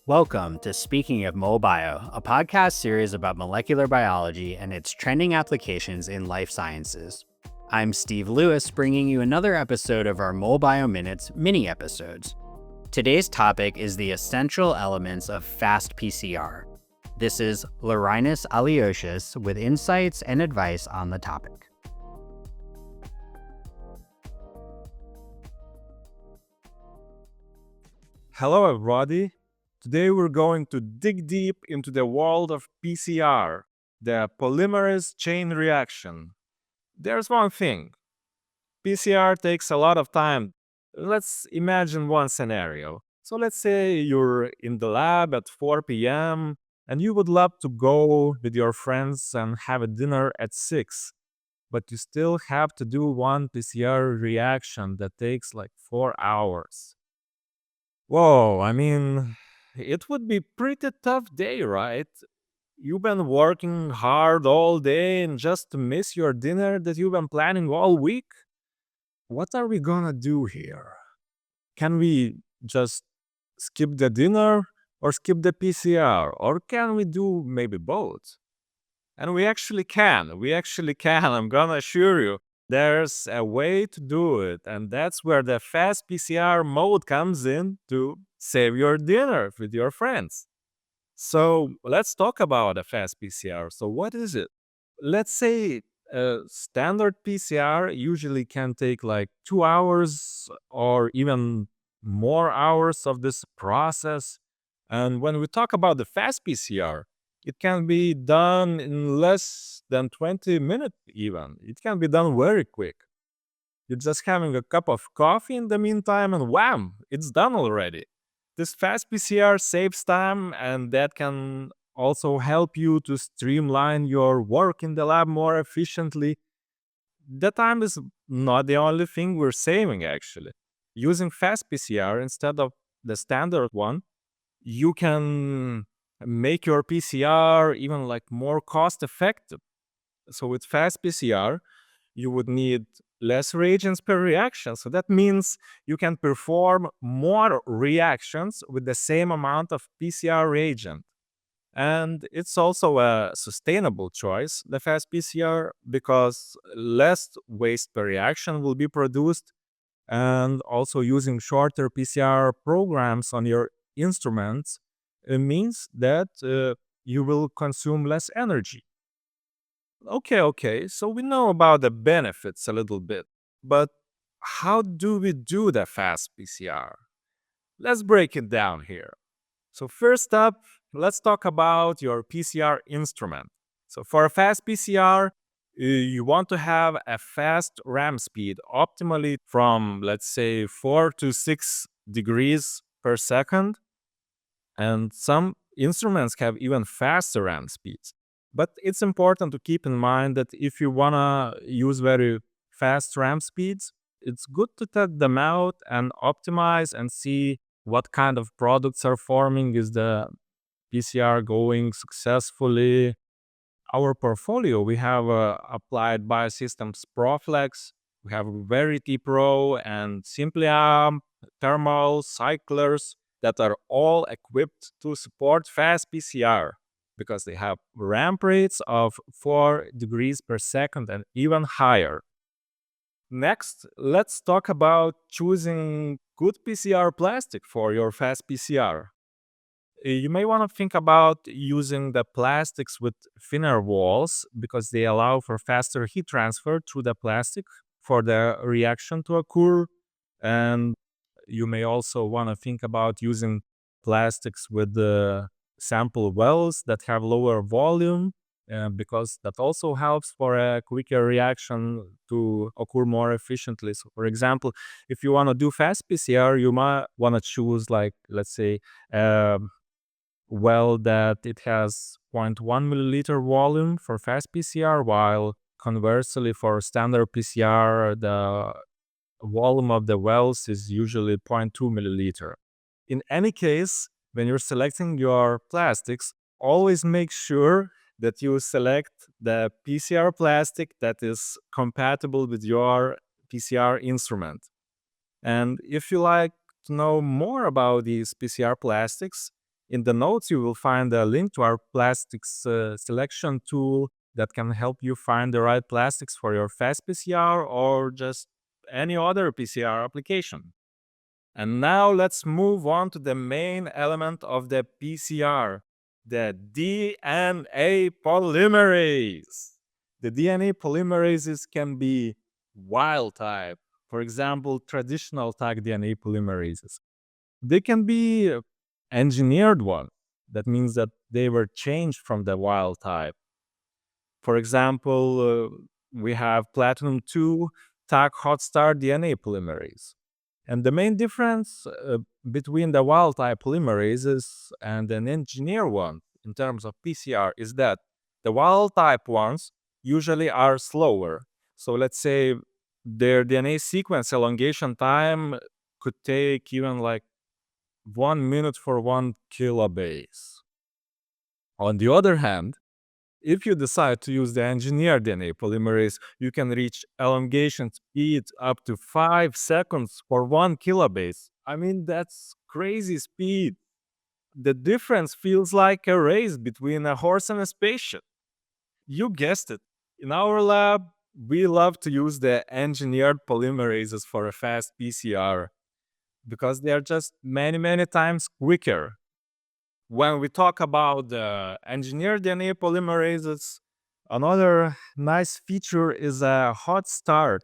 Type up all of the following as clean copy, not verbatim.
Welcome to Speaking of Mol Bio, a podcast series about molecular biology and its trending applications in life sciences. I'm Steve Lewis, bringing you another episode of our Mol Bio Minutes mini episodes. Today's topic is the essential elements of fast PCR. This is Larinus Aliosius with insights and advice on the topic. Hello, everybody. Today we're going to dig deep into the world of PCR, the polymerase chain reaction. There's one thing. PCR takes a lot of time. Let's imagine one scenario. So let's say you're in the lab at 4 p.m. and you would love to go with your friends and have a dinner at 6. But you still have to do one PCR reaction that takes like 4 hours. Whoa, it would be pretty tough day, right? You've been working hard all day and just to miss your dinner that you've been planning all week? What are we gonna do here? Can we just skip the dinner or skip the PCR? Or can we do maybe both? And we actually can. I'm gonna assure you. There's a way to do it, and that's where the fast PCR mode comes in to save your dinner with your friends. So let's talk about a fast PCR. So what is it? Let's say a standard PCR usually can take like 2 hours or even more hours of this process. And when we talk about the fast PCR, it can be done in less than 20 minutes even. It can be done very quick. You're just having a cup of coffee in the meantime and wham, it's done already. This fast PCR saves time and that can also help you to streamline your work in the lab more efficiently. The time is not the only thing we're saving actually. Using fast PCR instead of the standard one, you can make your PCR even like more cost effective. So with fast PCR, you would need less reagents per reaction. So that means you can perform more reactions with the same amount of PCR reagent. And it's also a sustainable choice, the fast PCR, because less waste per reaction will be produced. And also using shorter PCR programs on your instruments, it means that you will consume less energy. Okay, so we know about the benefits a little bit, but how do we do the fast PCR? Let's break it down here. So first up, let's talk about your PCR instrument. So for a fast PCR, you want to have a fast RAM speed, optimally from, let's say, 4 to 6 degrees per second. And some instruments have even faster RAM speeds. But it's important to keep in mind that if you want to use very fast RAM speeds, it's good to test them out and optimize and see what kind of products are forming. Is the PCR going successfully? Our portfolio, we have Applied Biosystems Proflex, we have Verity Pro and Simpliam thermal cyclers that are all equipped to support fast PCR because they have ramp rates of 4 degrees per second and even higher. Next, let's talk about choosing good PCR plastic for your fast PCR. You may want to think about using the plastics with thinner walls because they allow for faster heat transfer through the plastic for the reaction to occur. And you may also want to think about using plastics with the sample wells that have lower volume because that also helps for a quicker reaction to occur more efficiently. So, for example, if you want to do fast PCR, you might want to choose, like, let's say, well that it has 0.1 milliliter volume for fast PCR, while conversely for standard PCR, the volume of the wells is usually 0.2 milliliter. In any case, when you're selecting your plastics, always make sure that you select the PCR plastic that is compatible with your PCR instrument. And if you like to know more about these PCR plastics, In the notes, you will find a link to our plastics selection tool that can help you find the right plastics for your fast PCR or just any other PCR application. And now let's move on to the main element of the PCR, the DNA polymerase. The DNA polymerases can be wild type, for example, traditional type DNA polymerases. They can be engineered ones. That means that they were changed from the wild type. For example, we have platinum 2 Taq hot star DNA polymerase. And the main difference between the wild type polymerases and an engineered one in terms of PCR is that the wild type ones usually are slower. So let's say their DNA sequence elongation time could take even like 1 minute for 1 kilobase. On the other hand, if you decide to use the engineered DNA polymerase, you can reach elongation speed up to 5 seconds for 1 kilobase. I mean, that's crazy speed. The difference feels like a race between a horse and a spaceship. You guessed it. In our lab, we love to use the engineered polymerases for a fast PCR because they are just many, many times quicker. When we talk about the engineered DNA polymerases, another nice feature is a hot start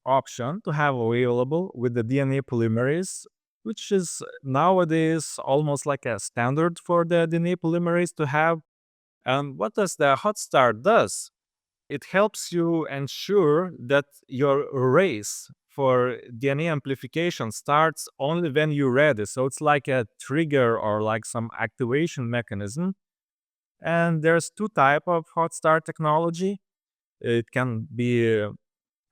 option to have available with the DNA polymerase, which is nowadays almost like a standard for the DNA polymerase to have. And what does the hot start does? It helps you ensure that your race for DNA amplification starts only when you're ready. So it's like a trigger or like some activation mechanism. And there's two type of hot start technology. It can be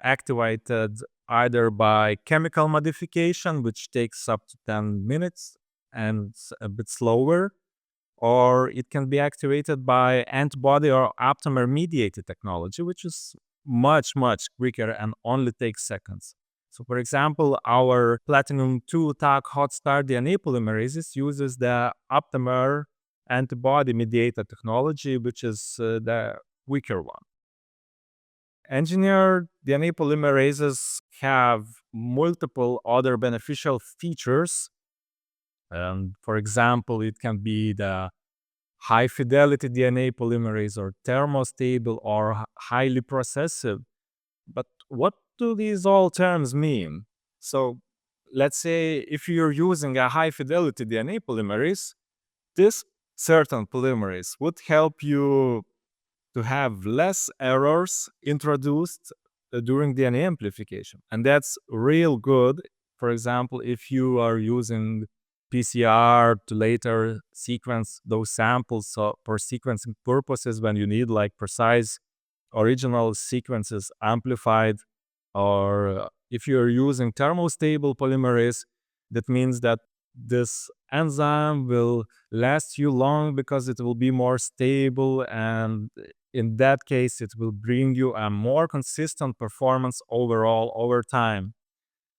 activated either by chemical modification, which takes up to 10 minutes and it's a bit slower, or it can be activated by antibody or aptamer mediated technology, which is much, much quicker and only takes seconds. So, for example, our platinum 2 Taq hot star DNA polymerases uses the aptamer antibody mediated technology, which is the quicker one. Engineered DNA polymerases have multiple other beneficial features. For example, it can be the high-fidelity DNA polymerase or thermostable or highly processive. But what do these all terms mean? So let's say if you're using a high-fidelity DNA polymerase, this certain polymerase would help you to have less errors introduced during DNA amplification. And that's real good. For example, if you are using PCR to later sequence those samples for sequencing purposes when you need like precise original sequences amplified, or if you're using thermostable polymerase, that means that this enzyme will last you long because it will be more stable, and in that case it will bring you a more consistent performance overall over time.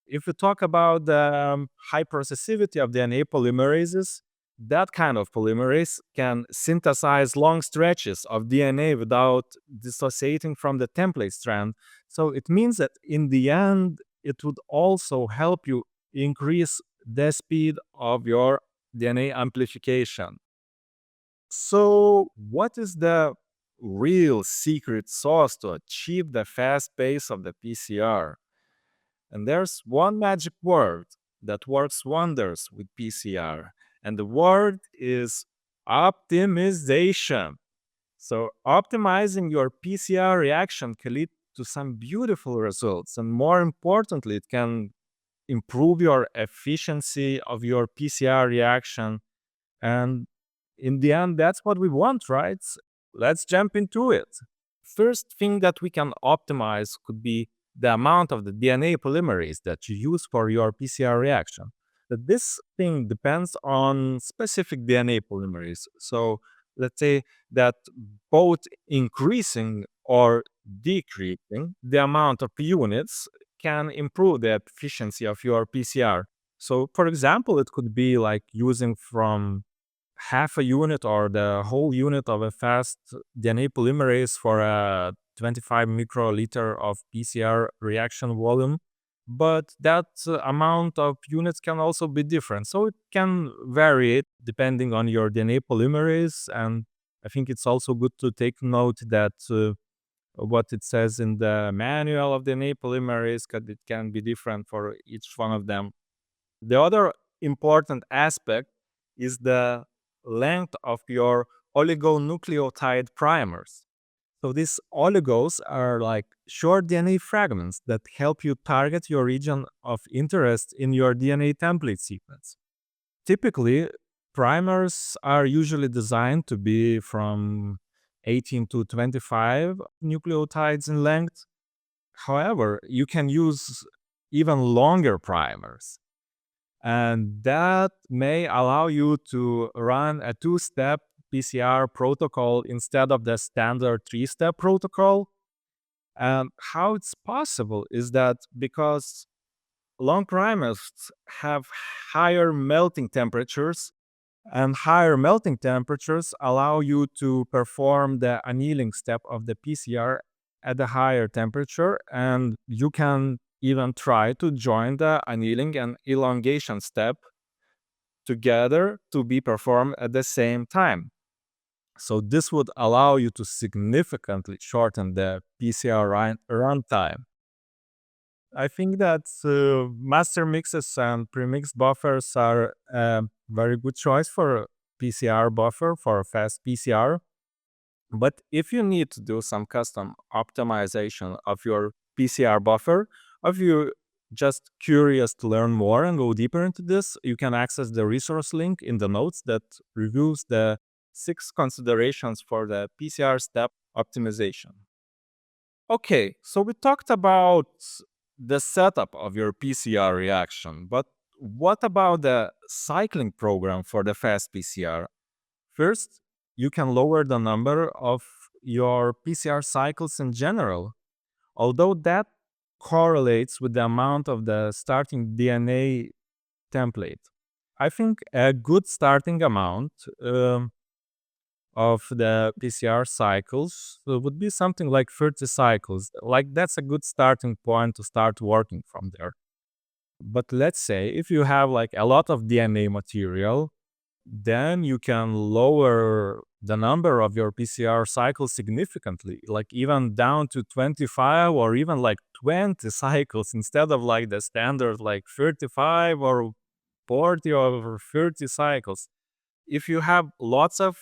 If we talk about the high processivity of DNA polymerases, that kind of polymerase can synthesize long stretches of DNA without dissociating from the template strand. So it means that in the end, it would also help you increase the speed of your DNA amplification. So, what is the real secret sauce to achieve the fast pace of the PCR? And there's one magic word that works wonders with PCR, and the word is optimization. So, optimizing your PCR reaction can lead to some beautiful results, and more importantly, it can improve your efficiency of your PCR reaction. And in the end, that's what we want, right? Let's jump into it. First thing that we can optimize could be the amount of the DNA polymerase that you use for your PCR reaction. That this thing depends on specific DNA polymerase. So let's say that both increasing or decreasing the amount of units can improve the efficiency of your PCR. So for example, it could be like using from half a unit or the whole unit of a fast DNA polymerase for a 25 microliter of PCR reaction volume. But that amount of units can also be different. So it can vary depending on your DNA polymerase. And I think it's also good to take note that what it says in the manual of DNA polymerase, because it can be different for each one of them. The other important aspect is the length of your oligonucleotide primers. So these oligos are like short DNA fragments that help you target your region of interest in your DNA template sequence. Typically, primers are usually designed to be from 18 to 25 nucleotides in length. However, you can use even longer primers, and that may allow you to run a two-step PCR protocol instead of the standard three-step protocol. And how it's possible is that because long primers have higher melting temperatures, and higher melting temperatures allow you to perform the annealing step of the PCR at a higher temperature, and you can even try to join the annealing and elongation step together to be performed at the same time. So this would allow you to significantly shorten the PCR runtime. I think that master mixes and premix buffers are a very good choice for a PCR buffer for a fast PCR. But if you need to do some custom optimization of your PCR buffer, or if you're just curious to learn more and go deeper into this, you can access the resource link in the notes that reviews the 6 considerations for the PCR step optimization. Okay, so we talked about the setup of your PCR reaction, but what about the cycling program for the fast PCR? First, you can lower the number of your PCR cycles in general, although that correlates with the amount of the starting DNA template. I think a good starting amount of the PCR cycles would be something like 30 cycles. Like that's a good starting point to start working from there. But let's say if you have like a lot of DNA material, then you can lower the number of your PCR cycles significantly, like even down to 25 or even like 20 cycles instead of like the standard like 35 or 40 or 30 cycles. If you have lots of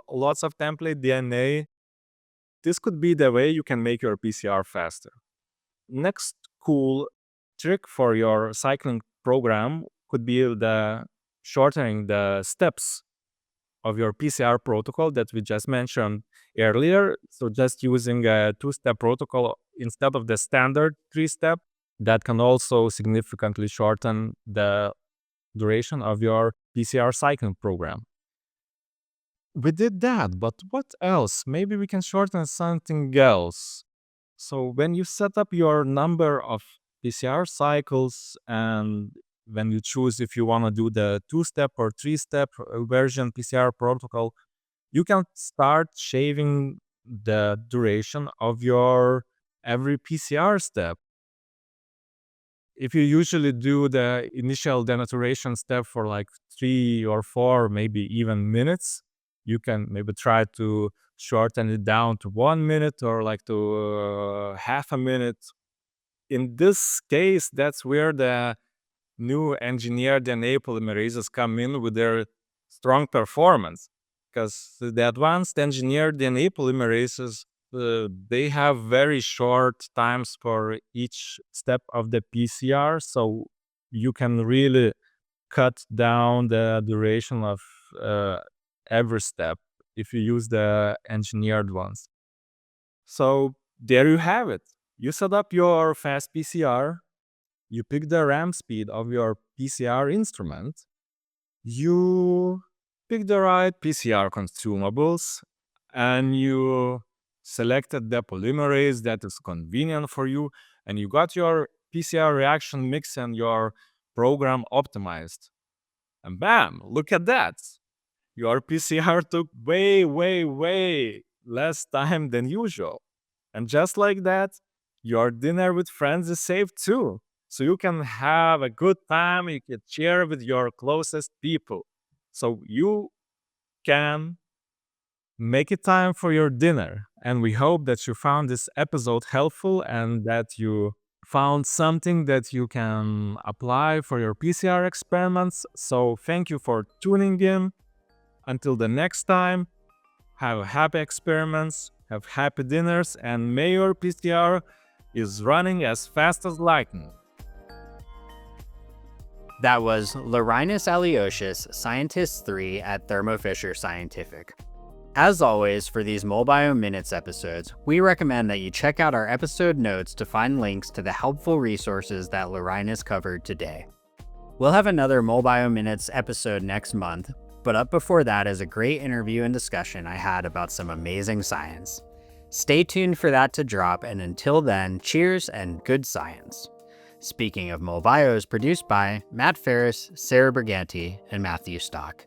lots of template DNA, this could be the way you can make your PCR faster. Next cool trick for your cycling program could be the shortening the steps of your PCR protocol that we just mentioned earlier. So just using a two-step protocol instead of the standard three-step, that can also significantly shorten the duration of your PCR cycling program. We did that, but what else? Maybe we can shorten something else. So when you set up your number of PCR cycles and when you choose if you want to do the two-step or three-step version PCR protocol, you can start shaving the duration of your every PCR step. If you usually do the initial denaturation step for like 3 or 4, maybe even minutes, you can maybe try to shorten it down to 1 minute or like to half a minute. In this case, that's where the new engineered DNA polymerases come in with their strong performance, because the advanced engineered DNA polymerases, they have very short times for each step of the PCR, so you can really cut down the duration of every step if you use the engineered ones. So there you have it. You set up your fast PCR, you pick the RAM speed of your PCR instrument, you pick the right PCR consumables, and you selected the polymerase that is convenient for you, and you got your PCR reaction mix and your program optimized. And bam, look at that. Your PCR took way less time than usual. And just like that, your dinner with friends is saved too. So you can have a good time, you can share with your closest people. So you can make it time for your dinner. And we hope that you found this episode helpful and that you found something that you can apply for your PCR experiments. So thank you for tuning in. Until the next time, have happy experiments, have happy dinners, and may your PCR is running as fast as lightning. That was Larinus Aliotius, Scientist 3 at Thermo Fisher Scientific. As always, for these Molbio Minutes episodes, we recommend that you check out our episode notes to find links to the helpful resources that Larinus covered today. We'll have another Molbio Minutes episode next month, but up before that is a great interview and discussion I had about some amazing science. Stay tuned for that to drop, and until then, cheers and good science. Speaking of Mol Bio is produced by Matt Ferris, Sarah Briganti, and Matthew Stock.